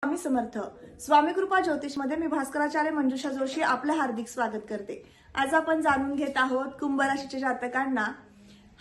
स्वामी समर्थ. स्वामी कृपा ज्योतिष मध्ये मी भास्कराचार्य मंजुषा जोशी आपलं हार्दिक स्वागत करते. आज आपण जाणून घेत आहोत कुंभ राशीच्या जातकांना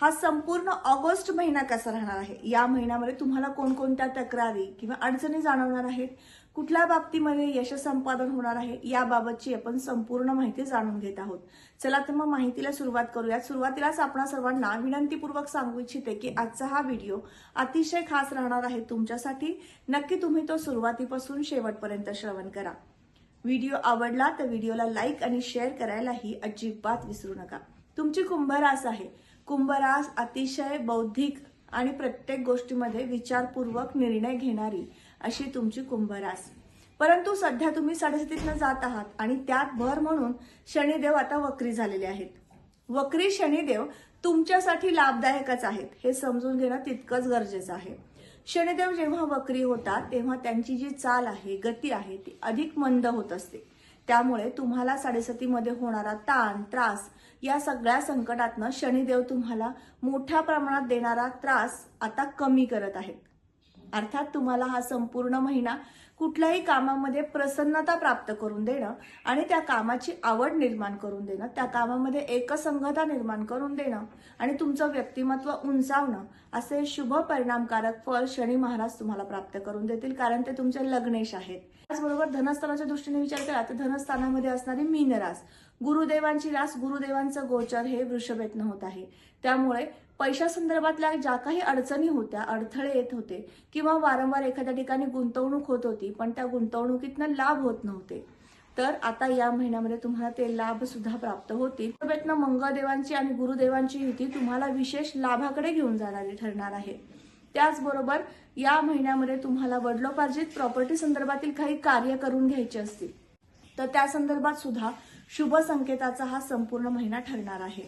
हा संपूर्ण ऑगस्ट महिना कसा राहणार आहे. या महिन्यामध्ये तुम्हाला कोणकोणत्या तक्रारी किंवा अडचणी जाणवणार आहेत, कुठल्या बाबतीमध्ये यश संपादन होणार आहे, याबाबतची आपण संपूर्ण माहिती जाणून घेत आहोत. चला तर मग माहितीला सुरुवात करूयात. सुरुवातीलाच आपणा सर्वांना विनंतीपूर्वक सांगू इच्छिते की आजचा हा व्हिडिओ अतिशय खास राहणार आहे तुमच्यासाठी. नक्की तुम्ही तो सुरुवातीपासून शेवटपर्यंत श्रवण करा. व्हिडिओ आवडला तर व्हिडिओला लाईक आणि शेअर करायलाही अजिबात विसरू नका. तुमची कुंभ रास आहे. कुंभ रास अतिशय बौद्धिक आणि प्रत्येक गोष्टीमध्ये विचारपूर्वक निर्णय घेणारी अशी तुमची कुंभ रास. परंतु सध्या तुम्ही 7.5 जात आहात आणि त्यात भर म्हणून शनिदेव आता वक्री झालेले आहेत. वक्री शनिदेव तुमच्यासाठी लाभदायकच आहेत हे समजून घेणं तितकंच गरजेचं आहे. शनिदेव जेव्हा वक्री होतात तेव्हा त्यांची जी चाल आहे, गती आहे ती अधिक मंद होत असते. त्यामुळे तुम्हाला 7.5 मध्ये होणारा ताण, त्रास या सगळ्या संकटातनं शनिदेव तुम्हाला मोठ्या प्रमाणात देणारा त्रास आता कमी करत आहेत. अर्थात तुम्हाला हा संपूर्ण महिना कुठल्याही कामामध्ये प्रसन्नता प्राप्त करून देणं आणि त्या कामाची आवड निर्माण करून देणं, त्या कामामध्ये एकसंघता निर्माण करून देणं आणि तुमचं व्यक्तिमत्व उंचावणं असे शुभ परिणामकारक फळ शनी महाराज तुम्हाला प्राप्त करून देतील, कारण ते तुमचे लग्नेश आहेत. त्याचबरोबर धनस्थानाच्या दृष्टीने विचार केला तर धनस्थानामध्ये असणारी मीन रास, गुरुदेवांची रास, गुरुदेवांचं गोचर हे वृषभेतनं होत आहे. त्यामुळे पैशा संदर्भातल्या ज्या काही अडचणी होत्या, अडथळे येत होते किंवा वारंवार एखाद्या ठिकाणी गुंतवणूक होत होती पण त्या गुंतवणुकीतनं लाभ होत नव्हते, तर आता या महिन्यामध्ये तुम्हाला ते लाभ सुद्धा प्राप्त होतील. वृषभेतनं मंगळदेवांची आणि गुरुदेवांची युती तुम्हाला विशेष लाभाकडे घेऊन जाणारी ठरणार आहे. त्याचबरोबर या महिन्यामध्ये तुम्हाला वडिलोपार्जित प्रॉपर्टी संदर्भातील काही कार्य करून घ्यायचे असतील तर त्या संदर्भात सुद्धा शुभ संकेताचा हा संपूर्ण महिना ठरणार आहे.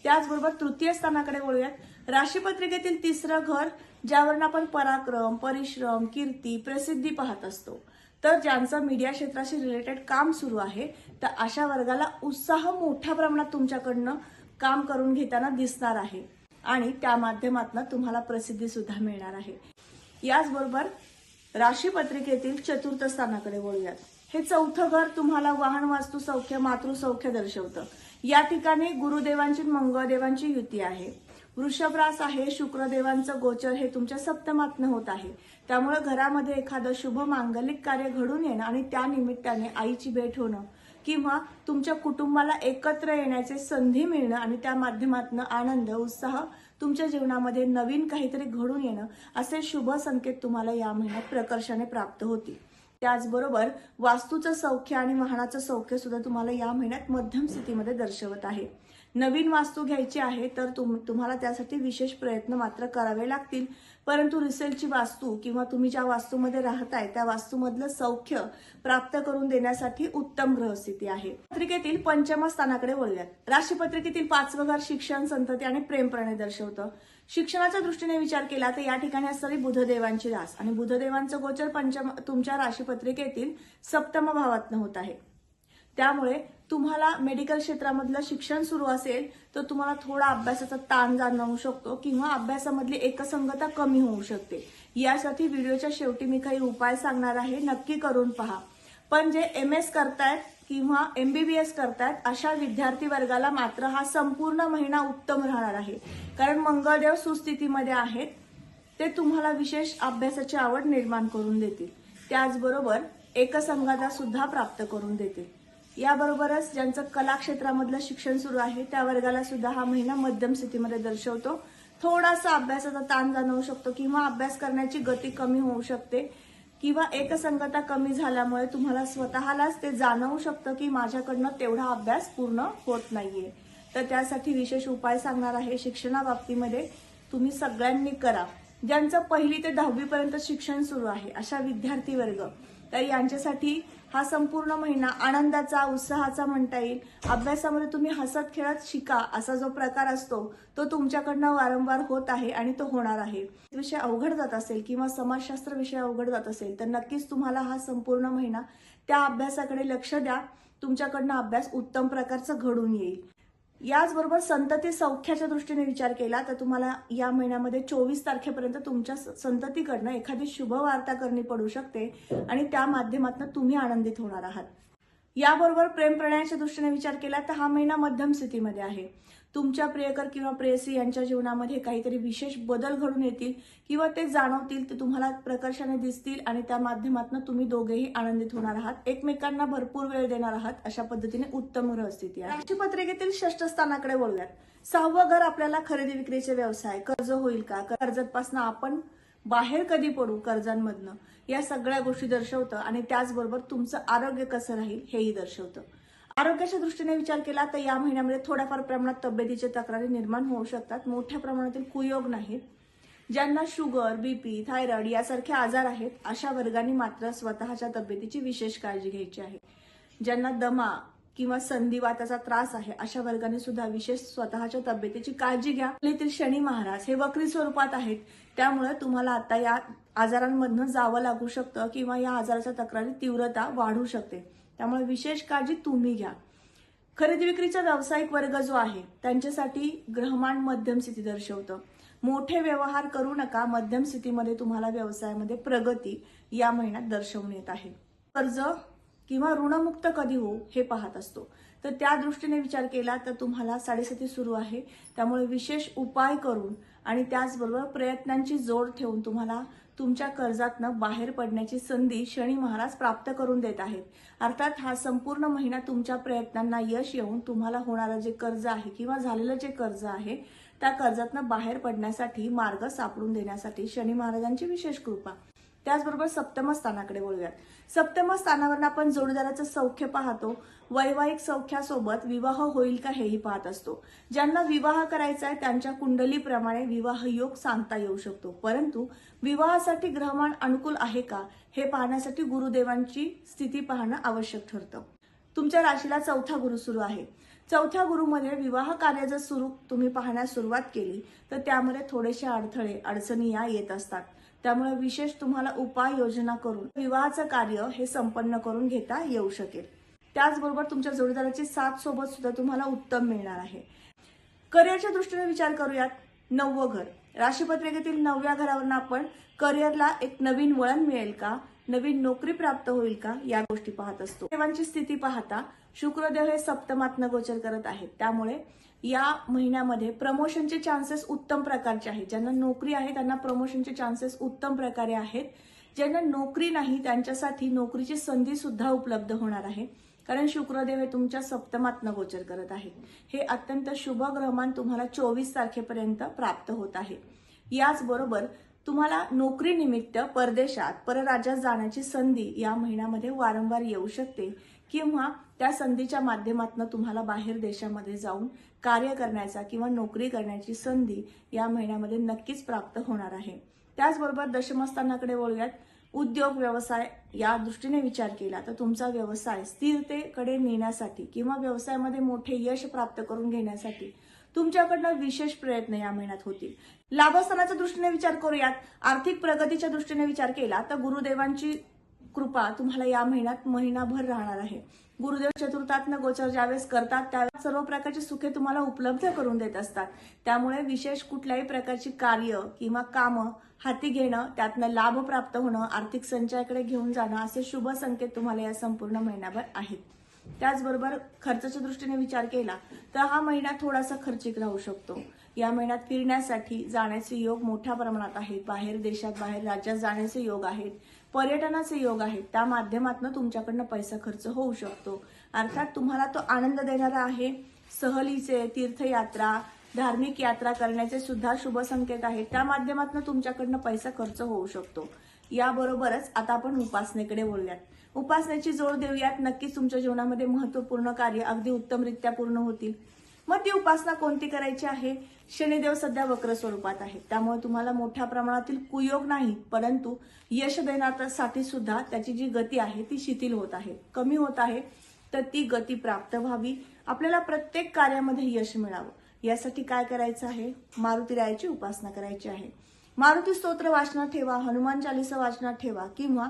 त्याचबरोबर तृतीय स्थानाकडे वळूयात. राशीपत्रिकेतील 3रं घर, ज्यावरून आपण पराक्रम, परिश्रम, कीर्ती, प्रसिद्धी पाहत असतो. तर ज्यांचं मीडिया क्षेत्राशी रिलेटेड काम सुरू आहे तर अशा वर्गाला उत्साह मोठ्या प्रमाणात तुमच्याकडनं काम करून घेताना दिसणार आहे आणि त्या माध्यमातून तुम्हाला प्रसिद्धी सुद्धा मिळणार आहे. याचबरोबर राशीपत्रिकेतील 4थ स्थानाकडे वळूयात. हे 4थं घर तुम्हाला वाहन, वास्तू सौख्य, मातृसौख्य दर्शवतं. या ठिकाणी गुरुदेवांची मंगळदेवांची युती आहे. वृषभ रास आहे. शुक्रदेवांचं गोचर हे तुमच्या सप्तमातनं होत आहे. त्यामुळे घरामध्ये एखादं शुभ मांगलिक कार्य घडून येणं आणि त्या निमित्ताने आईची भेट होणं किंवा तुमच्या कुटुंबाला एकत्र येण्याचे संधी मिळणं आणि त्या माध्यमातून आनंद, उत्साह तुमच्या जीवनामध्ये नवीन काहीतरी घडून येणं असे शुभ संकेत तुम्हाला या महिन्यात प्रकर्षाने प्राप्त होतील. त्याचबरोबर वास्तूचं सौख्य आणि वाहनाचं सौख्य सुद्धा तुम्हाला या महिन्यात मध्यम स्थितीमध्ये दर्शवत आहे. नवीन वास्तू घ्यायची आहे तर तुम्हाला त्यासाठी विशेष प्रयत्न मात्र करावे लागतील. परंतु रिसेलची वास्तू किंवा तुम्ही ज्या वास्तूमध्ये राहताय त्या वास्तूमधलं सौख्य प्राप्त करून देण्यासाठी उत्तम ग्रहस्थिती आहे. पत्रिकेतील 5व्या स्थानाकडे वळूयात. राशीपत्रिकेतील 5वं घर शिक्षण, संतती आणि प्रेमप्रणय दर्शवतं. शिक्षणाच्या दृष्टीने विचार केला तर या ठिकाणी असणारी बुधदेवांची रास आणि बुधदेवांचं गोचर तुमच्या राशीपत्रिकेतील 7म भावातनं होत आहे. त्यामुळे तुम्हाला मेडिकल क्षेत्रामधलं शिक्षण सुरू असेल तर तुम्हाला थोडा अभ्यासाचा ताण जाणवू शकतो किंवा अभ्यासामधली एकसंगता कमी होऊ शकते. यासाठी व्हिडिओच्या शेवटी मी काही उपाय सांगणार आहे, नक्की करून पहा. पण जे MS करतायत किंवा MBBS करतायत अशा विद्यार्थी वर्गाला मात्र हा संपूर्ण महिना उत्तम राहणार आहे, कारण मंगळदेव सुस्थितीमध्ये आहेत. ते तुम्हाला विशेष अभ्यासाची आवड निर्माण करून देतील. त्याचबरोबर एकसंगता सुद्धा प्राप्त करून देतील. याबरोबरच ज्यांचं कला क्षेत्रामधलं शिक्षण सुरू आहे त्या वर्गाला सुद्धा हा महिना मध्यम स्थितीमध्ये दर्शवतो. थोडासा अभ्यासाचा ताण जाणवू शकतो किंवा अभ्यास करण्याची गती कमी होऊ शकते किंवा एकसंगता कमी झाल्यामुळे तुम्हाला स्वतःलाच ते जाणवू शकतं की माझ्याकडनं तेवढा अभ्यास पूर्ण होत नाहीये. तर त्यासाठी विशेष उपाय सांगणार आहे. शिक्षणाबाबतीमध्ये तुम्ही सगळ्यांनी करा. ज्यांचं 1ली ते 10वी पर्यंत शिक्षण सुरू आहे अशा विद्यार्थी वर्ग, तर यांच्यासाठी हा संपूर्ण महिना आनंदाचा, उत्साहाचा म्हणता येईल. अभ्यासामध्ये तुम्ही हसत खेळत शिका असा जो प्रकार असतो तो तुमच्याकडनं वारंवार होत आहे आणि तो होणार आहे. विषय अवघड जात असेल किंवा समाजशास्त्र विषय अवघड जात असेल तर नक्कीच तुम्हाला हा संपूर्ण महिना त्या अभ्यासाकडे लक्ष द्या. तुमच्याकडनं अभ्यास उत्तम प्रकारचा घडून येईल. याचबरोबर संतती सौख्याच्या दृष्टीने विचार केला तर तुम्हाला या महिन्यामध्ये 24 तारखेपर्यंत तुमच्या संततीकडनं एखादी शुभ वार्ता करणी पडू शकते आणि त्या माध्यमातून तुम्ही आनंदित होणार आहात. याबरोबर प्रेम प्रणयाच्या दृष्टीने विचार केला तर हा महिना मध्यम स्थितीमध्ये आहे. तुमच्या प्रियकर किंवा प्रेयसी यांच्या जीवनामध्ये काहीतरी विशेष बदल घडून येतील किंवा ते जाणवतील, ते तुम्हाला प्रकर्षाने दिसतील आणि त्या माध्यमातून तुम्ही दोघेही आनंदित होणार आहात. एकमेकांना भरपूर वेळ देणार आहात. अशा पद्धतीने उत्तम ग्रहस्थिती आहे. राशीपत्रिकेतील 6ष्ठ स्थानाकडे वळूयात. 6वं घर आपल्याला खरेदी विक्रीचे व्यवसाय, कर्ज होईल का, कर्जापासून आपण बाहेर कधी पडू कर्जांमधनं, या सगळ्या गोष्टी दर्शवतं आणि त्याचबरोबर तुमचं आरोग्य कसं राहील हेही दर्शवतं. आरोग्याच्या दृष्टीने विचार केला तर या महिन्यामध्ये थोड्याफार प्रमाणात तब्येतीच्या तक्रारी निर्माण होऊ शकतात. मोठ्या प्रमाणातील कुयोग नाहीत. ज्यांना शुगर, बीपी, थायरॉइड यासारखे आजार आहेत अशा वर्गांनी मात्र स्वतःच्या तब्येतीची विशेष काळजी घ्यायची आहे. ज्यांना दमा किंवा संधिवाताचा त्रास आहे अशा वर्गाने सुद्धा विशेष स्वतःच्या तब्येतीची काळजी घ्या. आपल्यातील शनी महाराज हे वक्री स्वरूपात आहेत, त्यामुळे तुम्हाला आता या आजारांमधनं जावं लागू शकतं किंवा या आजाराच्या तक्रारी तीव्रता वाढू शकते. त्यामुळे विशेष काळजी तुम्ही घ्या. खरेदी विक्रीचा व्यावसायिक वर्ग जो आहे त्यांच्यासाठी ग्रहमान मध्यम स्थिती दर्शवतं. मोठे व्यवहार करू नका. मध्यम स्थितीमध्ये तुम्हाला व्यवसायामध्ये प्रगती या महिन्यात दर्शवून येत आहे. कर्ज किंवा ऋणमुक्त कधी होऊ हे पाहत असतो, तर त्या दृष्टीने विचार केला तर तुम्हाला 7:30 सुरू आहे. त्यामुळे विशेष उपाय करून आणि त्याचबरोबर प्रयत्नांची जोड ठेवून तुम्हाला तुमच्या कर्जातनं बाहेर पडण्याची संधी शनी महाराज प्राप्त करून देत आहेत. अर्थात हा संपूर्ण महिना तुमच्या प्रयत्नांना यश येऊन तुम्हाला होणारं जे कर्ज आहे किंवा झालेलं जे कर्ज आहे त्या कर्जातनं बाहेर पडण्यासाठी मार्ग सापडून देण्यासाठी शनी महाराजांची विशेष कृपा. त्याचबरोबर 7म स्थानाकडे वळूयात. 7म स्थानावरून आपण जोडीदाराचं सौख्य पाहतो. वैवाहिक सौख्यासोबत विवाह होईल का हेही पाहत असतो. ज्यांना विवाह करायचा आहे त्यांच्या कुंडलीप्रमाणे विवाह योग सांगता येऊ शकतो, परंतु विवाहासाठी ग्रहमान अनुकूल आहे का हे पाहण्यासाठी गुरुदेवांची स्थिती पाहणं आवश्यक ठरतं. तुमच्या राशीला 4था गुरु सुरू आहे. 4थ्या गुरुमध्ये विवाह कार्य जर तुम्ही पाहण्यास सुरुवात केली तर त्यामध्ये थोडेसे अडथळे अडचणी या येत असतात. त्यामुळे विशेष तुम्हाला उपाय योजना करून विवाहाचं कार्य हे संपन्न करून घेता येऊ शकेल. त्याचबरोबर तुमच्या जोडीदाराची साथ सोबत सुद्धा तुम्हाला उत्तम मिळणार आहे. करिअरच्या दृष्टीने विचार करूयात. 9वं घर राशीपत्रिकेतील 9व्या घरावरून आपण करिअरला एक नवीन वळण मिळेल का, नवीन नोकरी प्राप्त होईल का या गोष्टी पाहत असतो. देवांची स्थिती पाहता शुक्रदेव हे सप्तमातनं गोचर करत आहेत. त्यामुळे या महिन्यामध्ये प्रमोशनचे चान्सेस उत्तम प्रकारचे आहेत. ज्यांना नोकरी आहे त्यांना प्रमोशनचे चान्सेस उत्तम प्रकारे आहेत. ज्यांना नोकरी नाही त्यांच्यासाठी नोकरीची संधी सुद्धा उपलब्ध होणार आहे, कारण शुक्रदेव हे तुमच्या सप्तमातनं गोचर करत आहेत. हे अत्यंत शुभ ग्रहमान तुम्हाला 24 तारखेपर्यंत प्राप्त होत आहे. याचबरोबर तुम्हाला नोकरीनिमित्त परदेशात परराज्यात जाण्याची संधी या महिन्यामध्ये वारंवार येऊ शकते किंवा त्या संधीच्या माध्यमातून तुम्हाला बाहेर देशामध्ये जाऊन कार्य करण्याचा किंवा नोकरी करण्याची संधी या महिन्यामध्ये नक्कीच प्राप्त होणार आहे. त्याचबरोबर दशमस्थानाकडे वळूयात. उद्योग व्यवसाय या दृष्टीने विचार केला तर तुमचा व्यवसाय स्थिरतेकडे नेण्यासाठी किंवा व्यवसायामध्ये मोठे यश प्राप्त करून घेण्यासाठी तुमच्याकडनं विशेष प्रयत्न या महिन्यात होतील. लाभस्थानाच्या दृष्टीने विचार करूयात. आर्थिक प्रगतीच्या दृष्टीने विचार केला तर गुरुदेवांची कृपा तुम्हाला या महिन्यात महिनाभर राहणार आहे. गुरुदेव चतुर्थातनं गोचर ज्यावेळेस करतात त्यावेळेस सर्व प्रकारची सुखे तुम्हाला उपलब्ध करून देत असतात. त्यामुळे विशेष कुठल्याही प्रकारची कार्य किंवा कामं हाती घेणं, त्यातनं लाभ प्राप्त होणं, आर्थिक संचयाकडे घेऊन जाणं असे शुभ संकेत तुम्हाला या संपूर्ण महिन्याभर आहेत. त्याचबरोबर खर्चाच्या दृष्टीने विचार केला तर हा महिना थोडासा खर्चिक राहू शकतो. या महिन्यात फिरण्यासाठी जाण्याचे योग मोठ्या प्रमाणात आहेत. बाहेर देशात बाहेर राज्यात जाण्याचे योग आहेत. पर्यटनाचे योग आहेत. त्या माध्यमातून तुमच्याकडनं पैसा खर्च होऊ शकतो. अर्थात तुम्हाला तो आनंद देणारा आहे. सहलीचे, तीर्थयात्रा, धार्मिक यात्रा करण्याचे सुद्धा शुभ संकेत आहेत. त्या माध्यमातून तुमच्याकडनं पैसा खर्च होऊ शकतो. याबरोबरच आता आपण उपासनेकडे वळूयात. उपासनेची जोड देऊयात. नक्कीच तुमच्या जीवनामध्ये महत्वपूर्ण कार्य अगदी उत्तमरित्या पूर्ण होतील. मग ती उपासना कोणती करायची आहे? शनिदेव सध्या वक्र स्वरूपात आहेत. त्यामुळे तुम्हाला मोठ्या प्रमाणातील कुयोग नाही, परंतु यश देण्यासाठी सुद्धा त्याची जी गती आहे ती शिथिल होत आहे, कमी होत आहे. तर ती गती प्राप्त व्हावी, आपल्याला प्रत्येक कार्यामध्ये यश मिळावं, यासाठी काय करायचं आहे? मारुतीरायाची उपासना करायची आहे. मारुती स्तोत्र वाचनात ठेवा, हनुमान चालीसा वाचनात ठेवा किंवा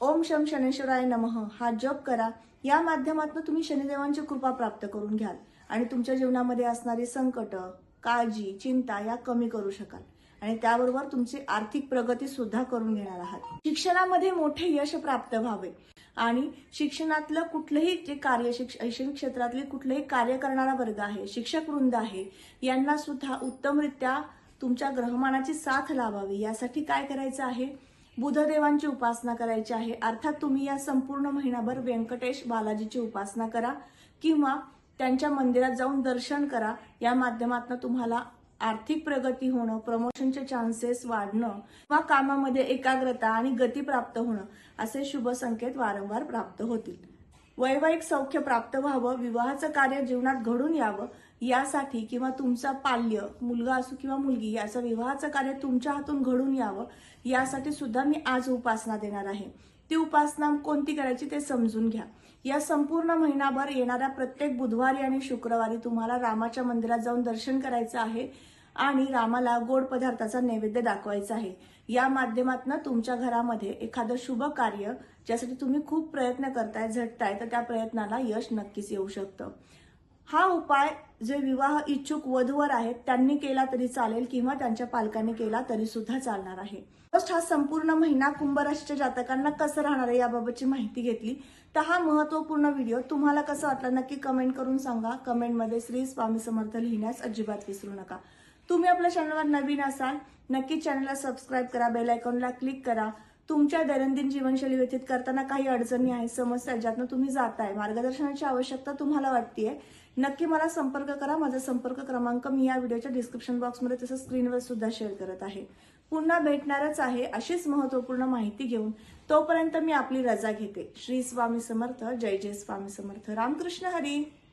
ओम शम शनेश्वराय नमः हा जप करा. या माध्यमातून तुम्ही शनिदेवांची कृपा प्राप्त करून घ्याल आणि तुमच्या जीवनामध्ये असणारी संकट, काळजी, चिंता या कमी करू शकाल आणि त्याबरोबर तुमची आर्थिक प्रगती सुद्धा करून घेणार आहात। शिक्षणामध्ये मोठे यश प्राप्त व्हावे आणि शिक्षणातलं कुठलंही जे कार्य शैक्षणिक क्षेत्रातले कुठलेही कार्य करणारा वर्ग आहे, शिक्षक वृंद आहे, यांना सुद्धा उत्तमरित्या तुमच्या ग्रहमानाची साथ लावावी यासाठी काय करायचं आहे, बुधदेवांची उपासना करायची आहे। अर्थात तुम्ही या संपूर्ण महिनाभर व्यंकटेश बालाजीची उपासना करा किंवा त्यांच्या मंदिरात जाऊन दर्शन करा। या माध्यमातून तुम्हाला आर्थिक प्रगती होणं, प्रमोशनचे चान्सेस वाढणं किंवा कामामध्ये एकाग्रता आणि गती प्राप्त होणं असे शुभ संकेत वारंवार प्राप्त होतील। वैवाहिक सौख्य प्राप्त व्हावं, विवाहाचं कार्य जीवनात घडून यावं यासाठी किंवा तुमचा पाल्य मुलगा असो किंवा मुलगी याचं विवाहाचं कार्य तुमच्या हातून घडून यावं यासाठी सुद्धा मी आज उपासना देणार आहे। ती उपासना कोणती करायची ते समजून घ्या। या संपूर्ण महिनाभर येणाऱ्या प्रत्येक बुधवारी आणि शुक्रवारी तुम्हाला रामाच्या मंदिरात जाऊन दर्शन करायचं आहे आणि रामाला गोड पदार्थाचा नैवेद्य दाखवायचा आहे। या माध्यमातून तुमच्या घरामध्ये एखादं शुभ कार्य ज्यासाठी तुम्ही खूप प्रयत्न करताय, झटताय, तर त्या प्रयत्नाला यश नक्कीच येऊ शकतं। हा उपाय जे विवाह इच्छुक वधूवर आहेत त्यांनी केला तरी चालेल किंवा त्यांच्या पालकांनी केला तरी सुद्धा चालणार आहे। हा संपूर्ण महिना कुंभ राशीच्या जातकांना कसं राहणार आहे याबाबतची माहिती घेतली। तर हा महत्त्वपूर्ण व्हिडिओ तुम्हाला कसा वाटला नक्की कमेंट करून सांगा। कमेंटमध्ये श्री स्वामी समर्थ लिहिण्यास अजिबात विसरू नका। तुम्ही आपल्या चॅनलवर नवीन असाल नक्की चॅनलला सबस्क्राईब करा, बेल आयकॉनला क्लिक करा। तुमच्या दैनंदिन जीवनशैली व्यतीत करताना काही अडचणी आहेत, समस्या ज्यातून तुम्ही जाताय, मार्गदर्शनाची आवश्यकता तुम्हाला वाटतेय, नक्की मला संपर्क करा। माझा संपर्क क्रमांक मी या व्हिडिओच्या डिस्क्रिप्शन बॉक्समध्ये तसंच स्क्रीनवर सुद्धा शेअर करत आहे। पुन्हा भेटणारच आहे अशीच महत्त्वपूर्ण माहिती घेऊन। तोपर्यंत मी आपली रजा घेते। श्री स्वामी समर्थ, जय जय स्वामी समर्थ, रामकृष्ण हरी।